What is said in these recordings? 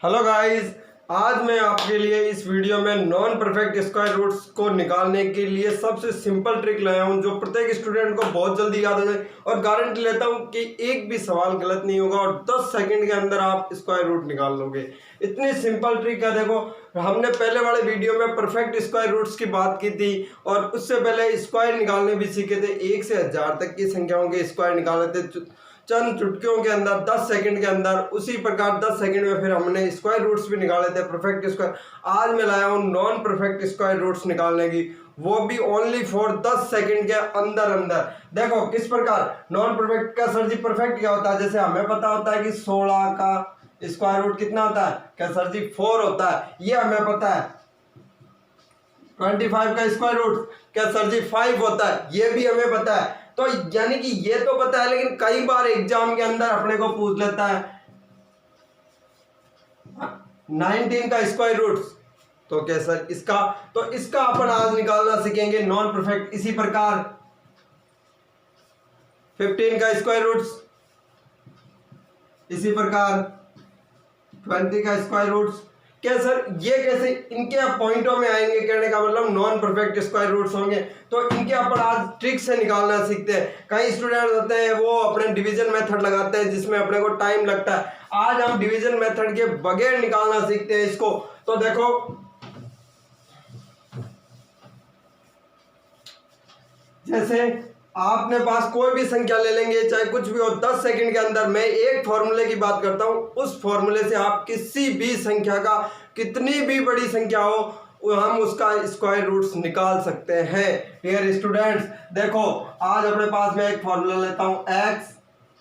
Hello guys, आज मैं आपके लिए इस वीडियो में नॉन परफेक्ट स्क्वायर रूट्स को निकालने के लिए सबसे सिंपल ट्रिक लाया हूं जो प्रत्येक स्टूडेंट को बहुत जल्दी याद हो जाए और गारंटी लेता हूं कि एक भी सवाल गलत नहीं होगा और 10 सेकंड के अंदर आप स्क्वायर रूट निकाल लोगे। इतनी सिंपल ट्रिक है। देखो, हमने पहले वाले वीडियो में परफेक्ट स्क्वायर रूट्स की बात की थी और उससे पहले स्क्वायर निकालने भी सीखे थे। 1 से 1000 तक की संख्याओं के स्क्वायर निकाले थे चंद चुटकियों के अंदर 10 सेकंड के अंदर। उसी प्रकार 10 सेकंड में फिर हमने स्क्वायर रूट्स भी निकाले थे परफेक्ट स्क्वायर। आज मैं लाया हूं नॉन परफेक्ट स्क्वायर रूट्स निकालने की, वो भी ओनली फॉर 10 सेकंड के अंदर अंदर। देखो किस प्रकार नॉन परफेक्ट का सर जी परफेक्ट क्या होता है। जैसे हमें पता होता है कि 16 का स्क्वायर रूट कितना होता है, क्या सर जी 4 होता है, ये हमें पता है। 25 का स्क्वायर रूट क्या सर जी 5 होता है, ये भी हमें पता है। तो यानी कि ये तो पता है, लेकिन कई बार एग्जाम के अंदर अपने को पूछ लेता है 19 का स्क्वायर रूट, तो क्या सर इसका, तो इसका अपन आज निकालना सीखेंगे नॉन परफेक्ट। इसी प्रकार 15 का स्क्वायर रूट, इसी प्रकार 20 का स्क्वायर रूट। क्या सर ये कैसे, इनके पॉइंटों में आएंगे, कहने का मतलब नॉन परफेक्ट स्क्वायर रूट्स होंगे, तो इनके अपन आज ट्रिक से निकालना सीखते हैं। कई स्टूडेंट होते हैं वो अपने डिवीजन मेथड लगाते हैं जिसमें अपने को टाइम लगता है। आज हम डिवीजन मेथड के बगैर निकालना सीखते हैं इसको। तो देखो, जैसे आपने पास कोई भी संख्या ले लेंगे, चाहे कुछ भी हो, 10 सेकंड के अंदर मैं एक फॉर्मूले की बात करता हूं। उस फॉर्मूले से आप किसी भी संख्या का, कितनी भी बड़ी संख्या हो, हम उसका स्क्वायर रूट्स निकाल सकते हैं। डियर स्टूडेंट्स, देखो आज अपने पास मैं एक फॉर्मूला लेता हूं x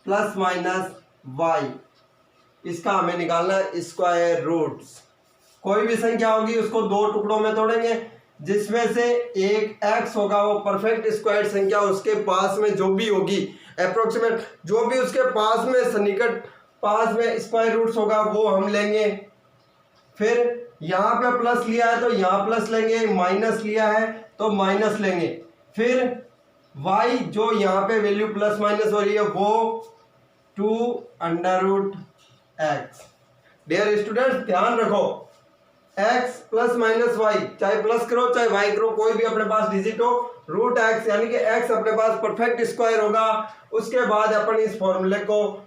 प्लस माइनस वाई, इसका हमें निकालना है स्क्वायर रूट्स। कोई भी संख्या होगी उसको दो टुकड़ों में तोड़ेंगे, जिसमें से एक x होगा वो परफेक्ट स्क्वायर संख्या, उसके पास में जो भी होगी अप्रोक्सीमेट, जो भी उसके पास में सन्निकट पास में स्क्वायर रूट्स होगा वो हम लेंगे। फिर यहाँ पे प्लस लिया है तो यहाँ प्लस लेंगे, माइनस लिया है तो माइनस लेंगे। फिर y जो यहाँ पे वैल्यू प्लस माइनस हो रही है वो 2 under root x। Dear students ध्यान रखो, x प्लस माइनस वाई, चाहे प्लस करो चाहे वाई करो, कोई भी अपने पास डिजिट हो, रूट x यानी कि x अपने पास परफेक्ट स्क्वायर होगा। उसके बाद अपन इस फॉर्मूले को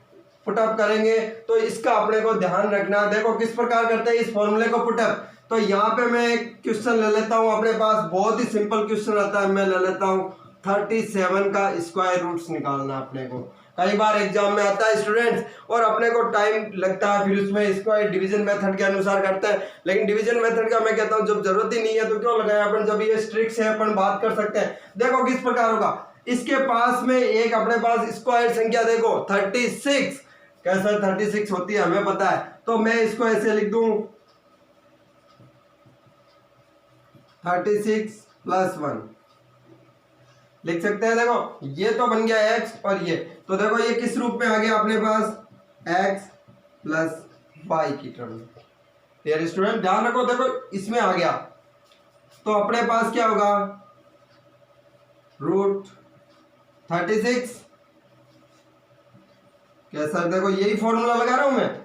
पुटअप करेंगे, तो इसका अपने को ध्यान रखना। देखो किस प्रकार करते हैं इस फॉर्मूले को पुटअप। तो यहाँ पे मैं एक क्वेश्चन ले लेता हूँ, अपने पास बहुत ही सिंपल क्वेश्चन आता है, मैं ले लेता हूँ 37 का स्क्वायर रूट्स निकालना अपने को। कई बार एग्जाम में आता है स्टूडेंट्स और अपने को टाइम लगता है, फिर उसमें इसको डिवीजन मेथड के अनुसार करते हैं। लेकिन डिवीजन मेथड का मैं कहता हूं जब जरूरत ही नहीं है तो क्यों लगाया अपन, जब ये ट्रिक से अपन बात कर सकते हैं। देखो किस प्रकार होगा, इसके पास में एक अपने पास स्क्वायर संख्या देखो 36, कैसा 36 होती है हमें पता है, तो मैं इसको ऐसे लिख दूं 36 प्लस 1 लिख सकते हैं। देखो ये तो बन गया x और ये, तो देखो ये किस रूप में आ गया अपने पास, x प्लस वाई की टर्म। डियर स्टूडेंट ध्यान रखो, देखो इसमें आ गया तो अपने पास क्या होगा, रूट 36। क्या सर देखो यही फॉर्मूला लगा रहा हूं मैं।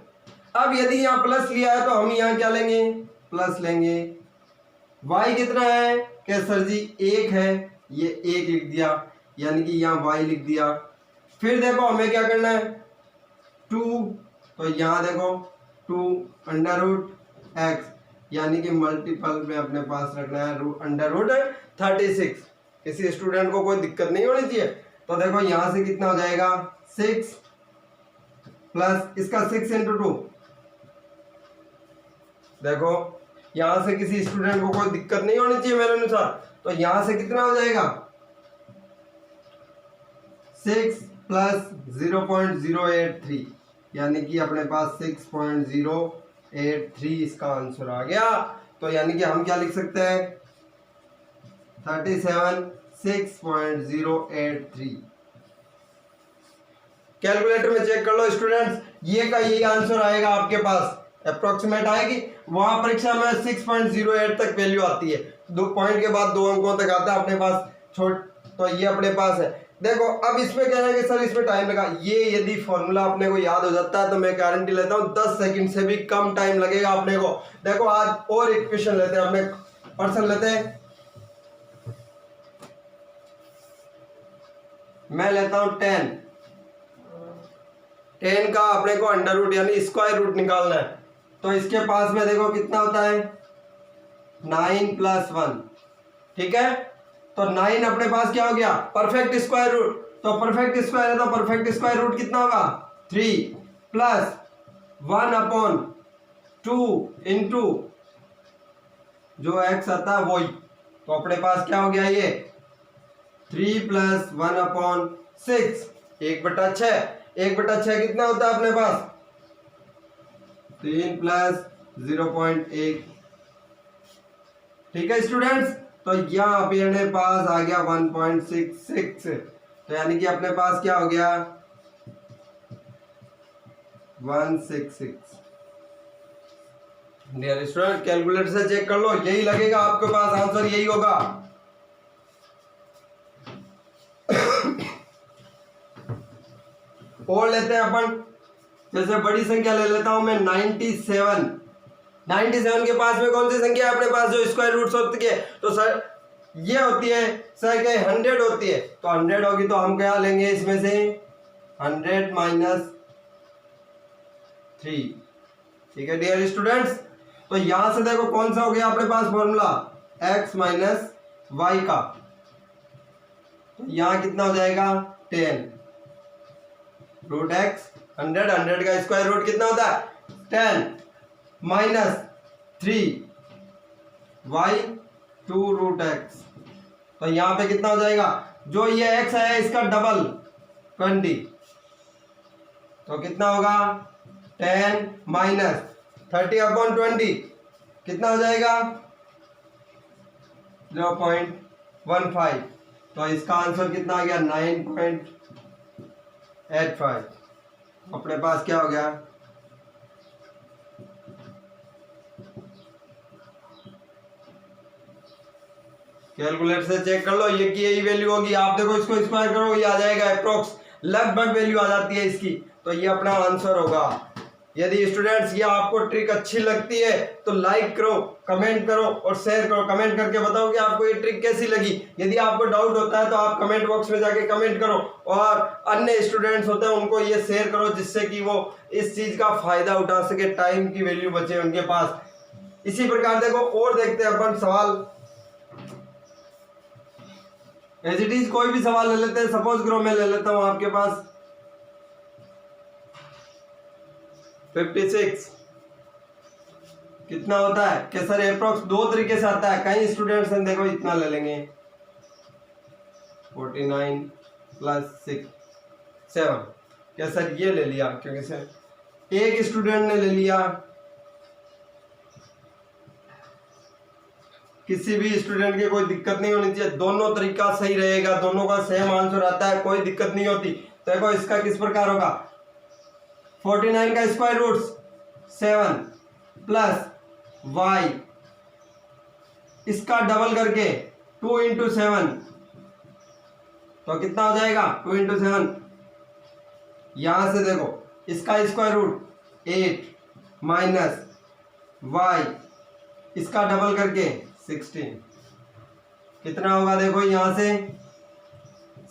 अब यदि यहाँ प्लस लिया है तो हम यहाँ क्या लेंगे, प्लस लेंगे। y कितना है, क्या सर जी 1 है, ये 1 लिख दिया, यानी कि यहाँ y लिख दिया। फिर देखो हमें क्या करना है 2, तो यहाँ देखो 2 अंडर रूट x, यानी कि मल्टीपल में अपने पास रखना है अंडर रूट 36। किसी स्टूडेंट को कोई दिक्कत नहीं होनी चाहिए। तो देखो यहाँ से कितना हो जाएगा 6 प्लस इसका 6 इंटू 2। देखो यहां से किसी स्टूडेंट को कोई दिक्कत नहीं होनी चाहिए मेरे अनुसार। तो यहां से कितना हो जाएगा 6 प्लस 0.083, यानी कि अपने पास 6.083 इसका आंसर आ गया। तो यानी कि हम क्या लिख सकते हैं 37 6.083। कैलकुलेटर में चेक कर लो स्टूडेंट्स, ये का यही आंसर आएगा आपके पास, अप्रोक्सीमेट आएगी। वहां परीक्षा में 6.08 तक वैल्यू आती है, 2 पॉइंट के बाद 2 अंकों तक आता है अपने पास छोट, तो ये अपने पास है। देखो अब इसमें कह रहे हैं कि सर इसमें टाइम लगा, ये यदि फॉर्मूला अपने को याद हो जाता है तो मैं गारंटी लेता हूँ 10 सेकंड से भी कम टाइम लगेगा अपने को। देखो आज और एक क्वेश्चन लेते हैं, अपने पर्सन लेते हैं, मैं लेता हूं 10 का अपने को अंडर रूट यानी स्क्वायर रूट निकालना है। तो इसके पास में देखो कितना होता है 9 + 1, ठीक है। तो 9 अपने पास क्या हो गया परफेक्ट स्क्वायर रूट, तो परफेक्ट स्क्वायर है तो परफेक्ट स्क्वायर रूट कितना होगा 3 + 1/2 इंटू जो x आता है वही, तो अपने पास क्या हो गया ये 3 + 1/6, 1/6, 1/6 कितना होता है अपने पास 3 + 0.1, ठीक है स्टूडेंट्स। तो यहाँ अपने पास आ गया 1.66, तो यानी कि अपने पास क्या हो गया 166। डियर स्टूडेंट कैलकुलेटर से चेक कर लो, यही लगेगा आपके पास, आंसर यही होगा। और लेते हैं अपन, जैसे बड़ी संख्या ले लेता हूं मैं 97। 97 के पास में कौन सी संख्या है अपने पास जो स्क्वायर रूट होती है, तो सर ये होती है सर के 100 होती है, तो 100 होगी तो हम क्या लेंगे इसमें से 100 - 3, ठीक है डियर स्टूडेंट्स। तो यहां से देखो कौन सा हो गया अपने पास फॉर्मूला x - y का, तो यहां कितना हो जाएगा 10 √x, 100 का स्क्वायर रूट कितना होता है 10 - 3 y 2 √x, तो यहां पे कितना हो जाएगा जो ये x है इसका डबल 20, तो कितना होगा 10 - 30/20 कितना हो जाएगा 0.15, तो इसका आंसर कितना आ गया 9.85। अपने पास क्या हो गया कैलकुलेटर से चेक कर लो, ये की यही वैल्यू होगी, आप देखो इसको स्क्वायर करो ये आ जाएगा अप्रोक्स लगभग वैल्यू आ जाती है इसकी, तो ये अपना आंसर होगा। यदि स्टूडेंट्स ये आपको ट्रिक अच्छी लगती है तो लाइक करो, कमेंट करो और शेयर करो, कमेंट करके बताओ कि आपको ये ट्रिक कैसी लगी। यदि आपको डाउट होता है तो आप कमेंट बॉक्स में जाके कमेंट करो, और अन्य स्टूडेंट्स होते हैं उनको ये शेयर करो जिससे कि वो इस चीज का फायदा उठा सके, टाइम की वैल्यू बचे उनके पास। इसी प्रकार देखो और देखते हैं अपन सवाल, एज इट इज कोई भी सवाल ले लेते हैं। सपोज करो मैं ले लेता हूं आपके पास 56 कितना होता है कि सर अप्रोक्स दो तरीके से आता है, कई स्टूडेंट्स हैं देखो इतना ले लेंगे 49 + 6 7, क्या सर ये ले लिया, क्योंकि सर एक स्टूडेंट ने ले लिया, किसी भी स्टूडेंट की कोई दिक्कत नहीं होनी चाहिए, दोनों तरीका सही रहेगा, दोनों का सेम आंसर आता है, कोई दिक्कत नहीं होती। देखो इसका किस प्रकार होगा 49 का स्क्वायर रूट 7 + y, इसका डबल करके 2 × 7, तो कितना हो जाएगा 2 × 7। यहां से देखो इसका स्क्वायर रूट 8 - y, इसका डबल करके 16, कितना होगा देखो यहां से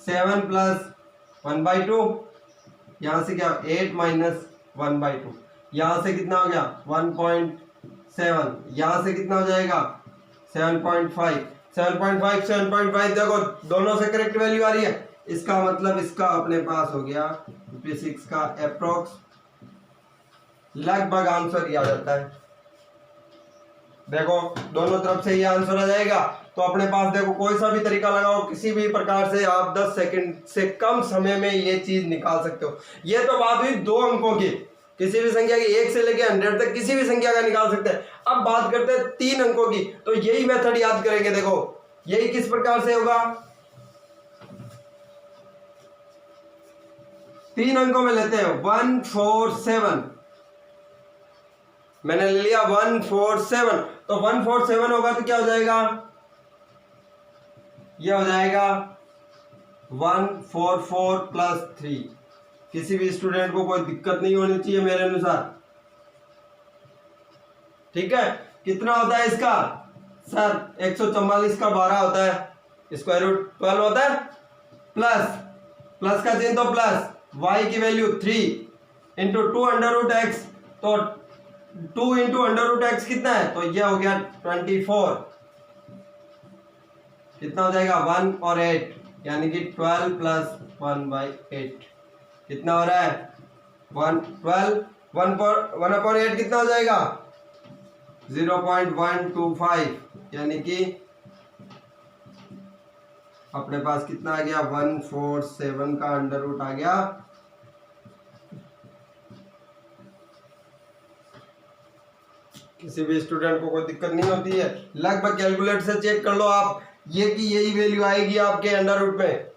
7 + 1/2, यहां से क्या 8 - 1/2, यहां से कितना हो गया 1.7, यहां से कितना हो जाएगा 7.5, 7.5 7.5, देखो दोनों से करेक्ट वैल्यू आ रही है, इसका मतलब इसका अपने पास हो गया 56 का अप्रोक्स लगभग आंसर ही आ जाता है। देखो दोनों तरफ से ये आंसर आ जाएगा, तो अपने पास देखो कोई सा भी तरीका लगाओ, किसी भी प्रकार से आप 10 सेकंड से कम समय में ये चीज निकाल सकते हो। ये तो बात हुई 2 अंकों की, किसी भी संख्या की 1 से लेकर 100 तक किसी भी संख्या का निकाल सकते हैं। अब बात करते हैं 3 अंकों की, तो यही मेथड याद करेंगे। देखो यही किस प्रकार से होगा, 3 अंकों में लेते हैं 147, मैंने ले लिया 147, तो 147 होगा तो क्या हो जाएगा, ये हो जाएगा 144 प्लस 3। किसी भी स्टूडेंट को कोई दिक्कत नहीं होनी चाहिए मेरे अनुसार, ठीक है। कितना होता है इसका सर? 144 का 12 होता है, स्क्वायर रूट 12 होता है, प्लस का चिन्ह तो प्लस, y की value 3 into 2 under root x, तो 2 इंटू अंडर रूट एक्स कितना है? तो यह हो गया 24। कितना हो जाएगा? 1 और 8, यानी कि 12 प्लस 1/8 कितना हो रहा है? 1 अपॉन 8 कितना हो जाएगा? 0.125, यानी कि अपने पास कितना आ गया? 147 का अंडर रूट आ गया। किसी भी स्टूडेंट को कोई दिक्कत नहीं होती है, लगभग कैलकुलेटर से चेक कर लो आप, ये कि यही वैल्यू आएगी आपके अंडर रूट में।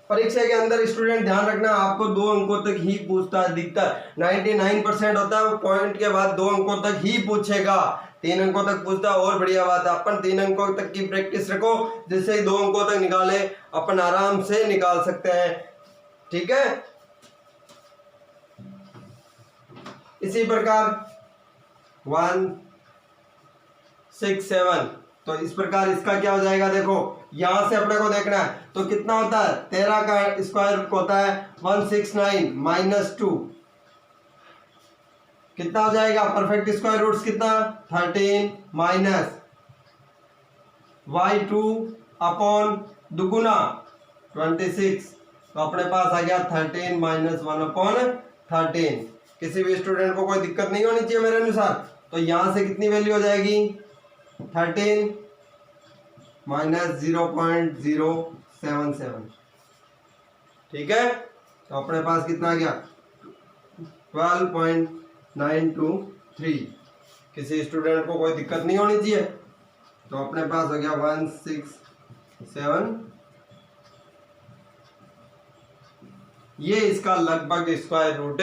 परीक्षा के अंदर स्टूडेंट ध्यान रखना, आपको 2 अंकों तक ही पूछता है अधिकतर, 99% होता है वो पॉइंट के बाद 2 अंकों तक ही पूछेगा। 3 अंकों तक पूछता है और बढ़िया बात है, अपन 3 अंकों तक की प्रैक्टिस रखो, जिससे 2 अंकों तक निकाले अपन आराम से निकाल सकते हैं, ठीक है। इसी प्रकार 1 6 7, तो इस प्रकार इसका क्या हो जाएगा? देखो यहां से अपने को देखना है, तो कितना होता है? 13 का स्क्वायर होता है 169 माइनस 2, कितना हो जाएगा? परफेक्ट स्क्वायर रूट्स कितना? 13 माइनस y2 अपॉन दुगुना 26, तो अपने पास आ गया 13 माइनस 1 अपॉन 13। किसी भी स्टूडेंट को कोई दिक्कत नहीं होनी चाहिए मेरे अनुसार। तो यहां से कितनी वैल्यू हो जाएगी? 13 माइनस 0.077, ठीक है। तो अपने पास कितना आ गया? 12.923। किसी स्टूडेंट को कोई दिक्कत नहीं होनी चाहिए। तो अपने पास हो गया 167, ये इसका लगभग स्क्वायर रूट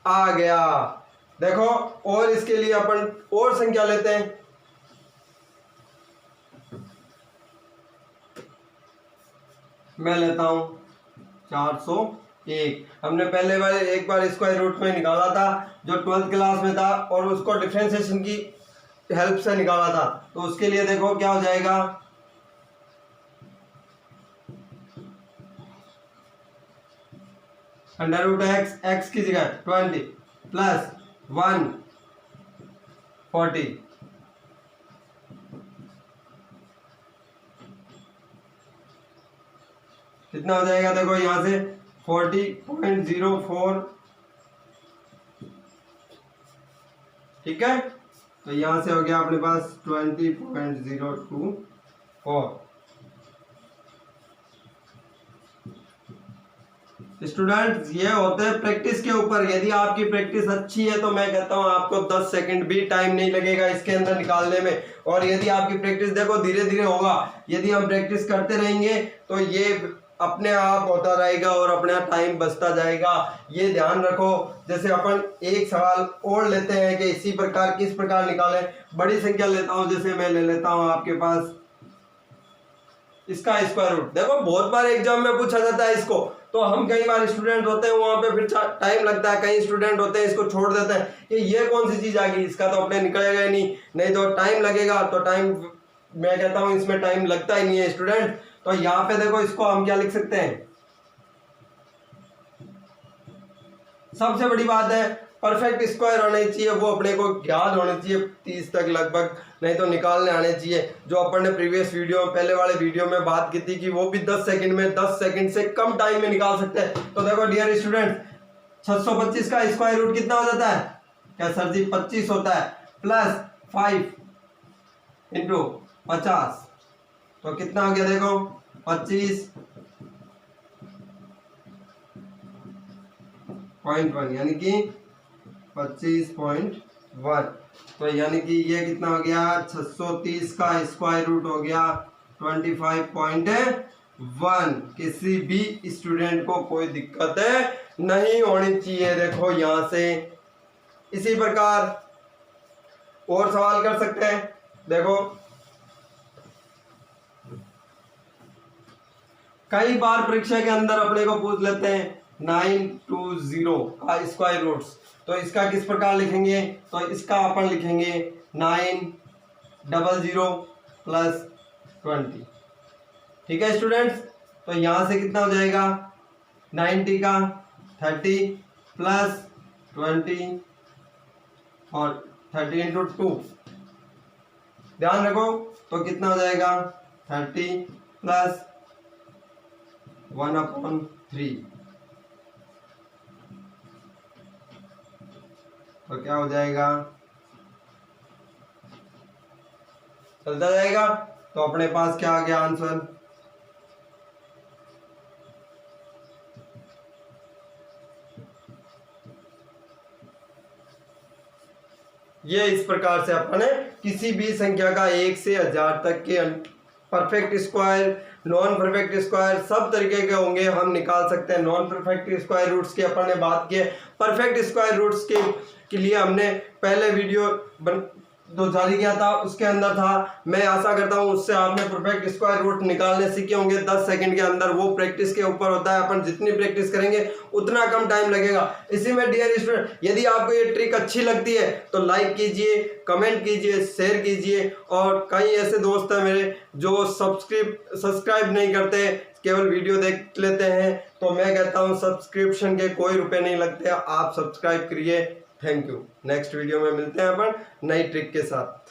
आ गया। देखो और इसके लिए अपन और संख्या लेते हैं, मैं लेता हूं 401। हमने पहले बार एक बार स्क्वायर रूट में निकाला था जो 12th क्लास में था, और उसको डिफरेंशिएशन की हेल्प से निकाला था। तो उसके लिए देखो क्या हो जाएगा, अंडर रूट एक्स की जगह 20 प्लस 140, कितना हो जाएगा? देखो यहां से 40.04, ठीक है। तो यहां से हो गया अपने पास 20.024। स्टूडेंट्स ये होते हैं प्रैक्टिस के ऊपर। यदि आपकी प्रैक्टिस अच्छी है तो मैं कहता हूं आपको 10 सेकंड भी टाइम नहीं लगेगा इसके अंदर निकालने में। और यदि आपकी प्रैक्टिस देखो धीरे धीरे होगा, यदि हम प्रैक्टिस करते रहेंगे तो ये अपने आप होता रहेगा और अपना टाइम बचता जाएगा। ये ध्यान रखो। जैसे अपन एक सवाल और लेते हैं कि इसी प्रकार किस प्रकार निकालें। बड़ी संख्या लेता हूं, जैसे मैं ले लेता हूं आपके पास इसका स्क्वायर रूट। देखो बहुत बार एग्जाम में पूछा जाता है इसको, तो हम कई बार स्टूडेंट होते हैं वहां पे फिर टाइम लगता है, कई स्टूडेंट होते हैं इसको छोड़ देते हैं कि ये कौन सी चीज आ गई, इसका तो अपने निकलेगा ही नहीं तो टाइम लगेगा। तो टाइम मैं कहता हूं इसमें टाइम लगता ही नहीं है स्टूडेंट। तो यहाँ पे देखो इसको हम क्या लिख सकते हैं, सबसे बड़ी बात है परफेक्ट स्क्वायर होने चाहिए, वो अपने को ज्ञात होने चाहिए 30 तक लगभग, नहीं तो निकालने आने चाहिए। जो अपन ने प्रीवियस वीडियो पहले वाले वीडियो में बात की थी कि वो भी 10 सेकंड में 10 सेकंड से कम टाइम में निकाल सकते हैं। तो देखो डियर स्टूडेंट 625 का स्क्वायर रूट कितना हो जाता है? क्या सर जी 25 होता है, प्लस 5 इंटू 50, तो कितना हो गया? देखो 25.1 यानी कि 25.1। तो यानी कि ये कितना हो गया? 630 का स्क्वायर रूट हो गया 25.1। किसी भी स्टूडेंट को कोई दिक्कत नहीं होनी चाहिए। देखो यहां से इसी प्रकार और सवाल कर सकते हैं। देखो कई बार परीक्षा के अंदर अपने को पूछ लेते हैं 920 का स्क्वायर रूट्स, तो इसका किस प्रकार लिखेंगे, तो इसका अपन लिखेंगे 900 प्लस 20। ठीक है स्टूडेंट्स, तो यहाँ से कितना हो जाएगा 90 का 30 प्लस 20 और 30 इंटू 2, ध्यान रखो, तो कितना हो जाएगा 30 प्लस 1/3, तो क्या हो जाएगा, चलता जाएगा। तो अपने पास क्या आ गया आंसर, ये इस प्रकार से अपने किसी भी संख्या का 1 से 1000 तक के perfect square, non perfect square सब तरीके के होंगे, हम निकाल सकते हैं। नॉन परफेक्ट स्क्वायर रूट्स की अपन ने बात की है, परफेक्ट स्क्वायर रूट्स के लिए हमने पहले वीडियो जो जारी किया था उसके अंदर था। मैं आशा करता हूं उससे आपने परफेक्ट स्क्वायर रूट निकालने सीखे होंगे 10 सेकंड के अंदर। वो प्रैक्टिस के ऊपर होता है, अपन जितनी प्रैक्टिस करेंगे उतना कम टाइम लगेगा। इसी में डियर स्टूडेंट, यदि आपको ये ट्रिक अच्छी लगती है तो लाइक कीजिए, कमेंट कीजिए, शेयर कीजिए। और कई ऐसे दोस्त हैं मेरे जो सब्सक्राइब नहीं करते, केवल वीडियो देख लेते हैं, तो मैं कहता हूँ सब्सक्रिप्शन के कोई रुपए नहीं लगते, आप सब्सक्राइब करिए। Thank you. नेक्स्ट वीडियो में मिलते हैं अपन नई ट्रिक के साथ।